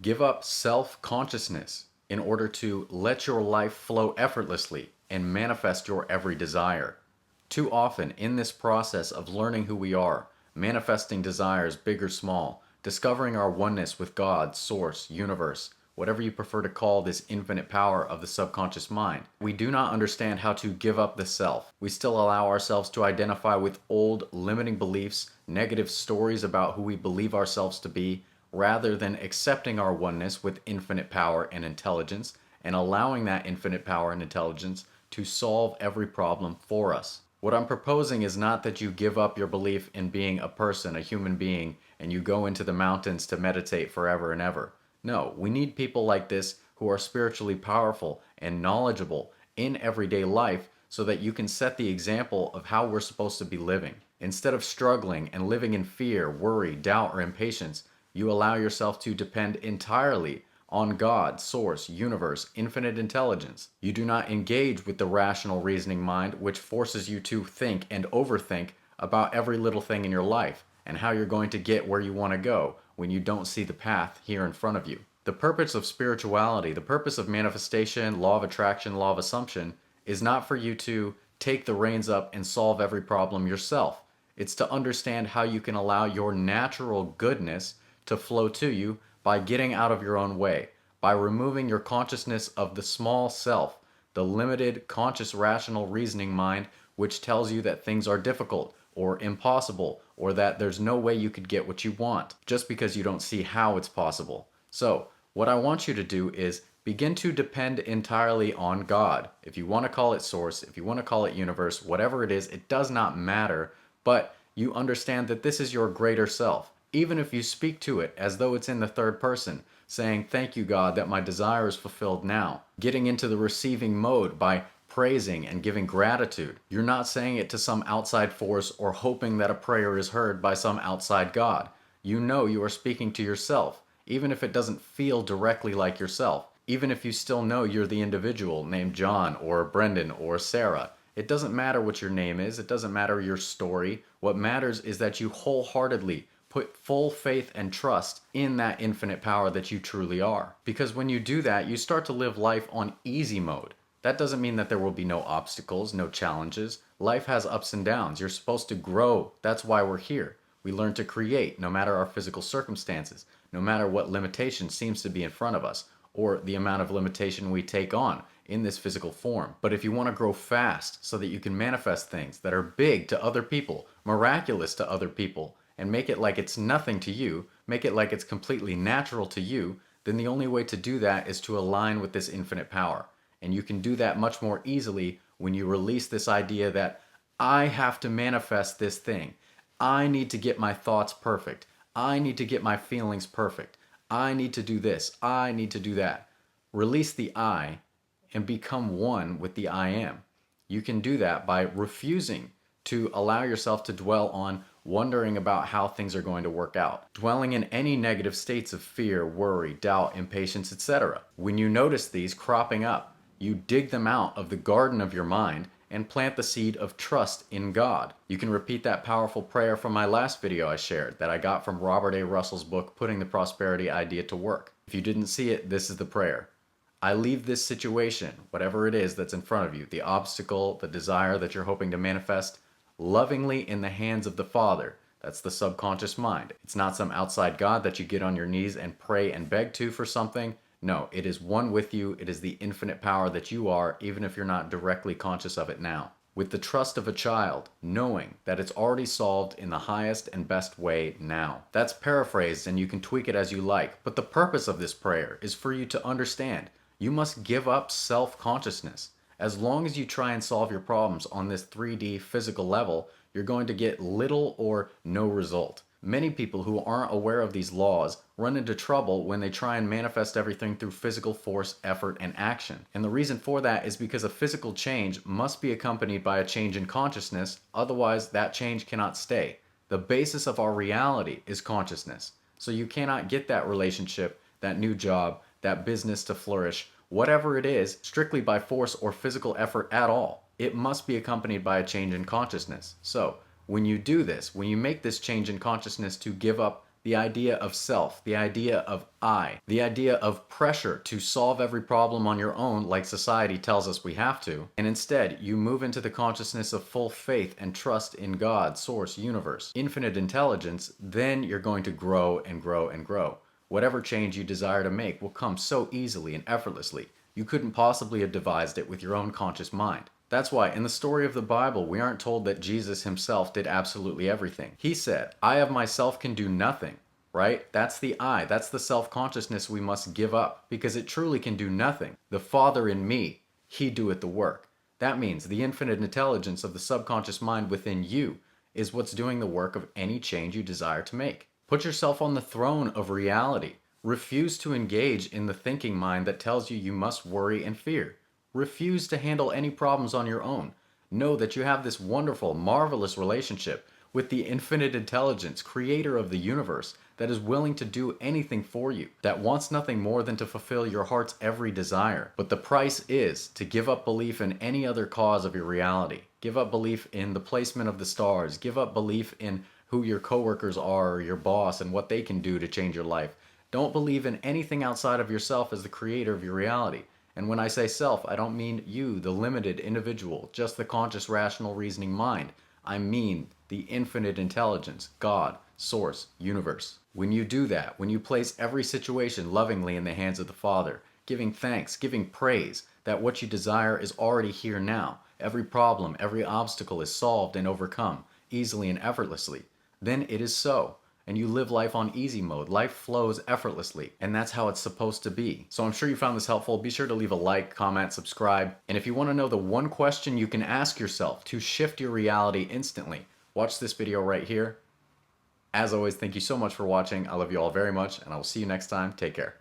Give up self-consciousness in order to let your life flow effortlessly and manifest your every desire. Too often, in this process of learning who we are, manifesting desires big or small, discovering our oneness with God, Source, Universe, whatever you prefer to call this infinite power of the subconscious mind, we do not understand how to give up the self. We still allow ourselves to identify with old limiting beliefs, negative stories about who we believe ourselves to be, rather than accepting our oneness with infinite power and intelligence and allowing that infinite power and intelligence to solve every problem for us. What I'm proposing is not that you give up your belief in being a person, a human being, and you go into the mountains to meditate forever and ever. No, we need people like this who are spiritually powerful and knowledgeable in everyday life so that you can set the example of how we're supposed to be living. Instead of struggling and living in fear, worry, doubt, or impatience, you allow yourself to depend entirely on God, Source, Universe, infinite intelligence. You do not engage with the rational reasoning mind, which forces you to think and overthink about every little thing in your life and how you're going to get where you want to go when you don't see the path here in front of you. The purpose of spirituality, the purpose of manifestation, law of attraction, law of assumption, is not for you to take the reins up and solve every problem yourself. It's to understand how you can allow your natural goodness to flow to you by getting out of your own way, by removing your consciousness of the small self, the limited conscious rational reasoning mind which tells you that things are difficult or impossible or that there's no way you could get what you want just because you don't see how it's possible. So, what I want you to do is begin to depend entirely on God. If you want to call it source, if you want to call it universe, whatever it is, it does not matter, but you understand that this is your greater self. Even if you speak to it as though it's in the third person, saying, "Thank you, God, that my desire is fulfilled now." Getting into the receiving mode by praising and giving gratitude. You're not saying it to some outside force or hoping that a prayer is heard by some outside God. You know you are speaking to yourself, even if it doesn't feel directly like yourself. Even if you still know you're the individual named John or Brendan or Sarah. It doesn't matter what your name is. It doesn't matter your story. What matters is that you wholeheartedly put full faith and trust in that infinite power that you truly are. Because when you do that, you start to live life on easy mode. That doesn't mean that there will be no obstacles, no challenges. Life has ups and downs. You're supposed to grow. That's why we're here. We learn to create no matter our physical circumstances, no matter what limitation seems to be in front of us, or the amount of limitation we take on in this physical form. But if you want to grow fast so that you can manifest things that are big to other people, miraculous to other people, and make it like it's nothing to you, make it like it's completely natural to you, then the only way to do that is to align with this infinite power. And you can do that much more easily when you release this idea that I have to manifest this thing. I need to get my thoughts perfect. I need to get my feelings perfect. I need to do this. I need to do that. Release the I and become one with the I am. You can do that by refusing to allow yourself to dwell on wondering about how things are going to work out, dwelling in any negative states of fear, worry, doubt, impatience, etc. When you notice these cropping up, you dig them out of the garden of your mind and plant the seed of trust in God. You can repeat that powerful prayer from my last video I shared that I got from Robert A. Russell's book, Putting the Prosperity Idea to Work. If you didn't see it, this is the prayer. I leave this situation, whatever it is that's in front of you, the obstacle, the desire that you're hoping to manifest, lovingly in the hands of the Father. That's the subconscious mind. It's not some outside God that you get on your knees and pray and beg to for something. No, it is one with you. It is the infinite power that you are, even if you're not directly conscious of it now. With the trust of a child, knowing that it's already solved in the highest and best way now. That's paraphrased and you can tweak it as you like, but the purpose of this prayer is for you to understand you must give up self-consciousness. As long as you try and solve your problems on this 3D physical level, you're going to get little or no result. Many people who aren't aware of these laws run into trouble when they try and manifest everything through physical force, effort, and action. And the reason for that is because a physical change must be accompanied by a change in consciousness, otherwise that change cannot stay. The basis of our reality is consciousness. So you cannot get that relationship, that new job, that business to flourish, whatever it is, strictly by force or physical effort at all. It must be accompanied by a change in consciousness. So, when you do this, when you make this change in consciousness to give up the idea of self, the idea of I, the idea of pressure to solve every problem on your own like society tells us we have to, and instead you move into the consciousness of full faith and trust in God, source, universe, infinite intelligence, then you're going to grow and grow and grow. Whatever change you desire to make will come so easily and effortlessly. You couldn't possibly have devised it with your own conscious mind. That's why in the story of the Bible, we aren't told that Jesus himself did absolutely everything. He said, I of myself can do nothing, right? That's the I. That's the self-consciousness we must give up because it truly can do nothing. The Father in me, he doeth the work. That means the infinite intelligence of the subconscious mind within you is what's doing the work of any change you desire to make. Put yourself on the throne of reality. Refuse to engage in the thinking mind that tells you you must worry and fear. Refuse to handle any problems on your own. Know that you have this wonderful, marvelous relationship with the infinite intelligence, creator of the universe, that is willing to do anything for you, that wants nothing more than to fulfill your heart's every desire. But the price is to give up belief in any other cause of your reality. Give up belief in the placement of the stars. Give up belief in who your coworkers are or your boss and what they can do to change your life. Don't believe in anything outside of yourself as the creator of your reality. And when I say self, I don't mean you, the limited individual, just the conscious, rational, reasoning mind. I mean the infinite intelligence, God, source, universe. When you do that, when you place every situation lovingly in the hands of the Father, giving thanks, giving praise, that what you desire is already here now, every problem, every obstacle is solved and overcome, easily and effortlessly, then it is so. And you live life on easy mode. Life flows effortlessly, and that's how it's supposed to be. So I'm sure you found this helpful. Be sure to leave a like, comment, subscribe. And if you want to know the one question you can ask yourself to shift your reality instantly, watch this video right here. As always, thank you so much for watching. I love you all very much, and I will see you next time. Take care.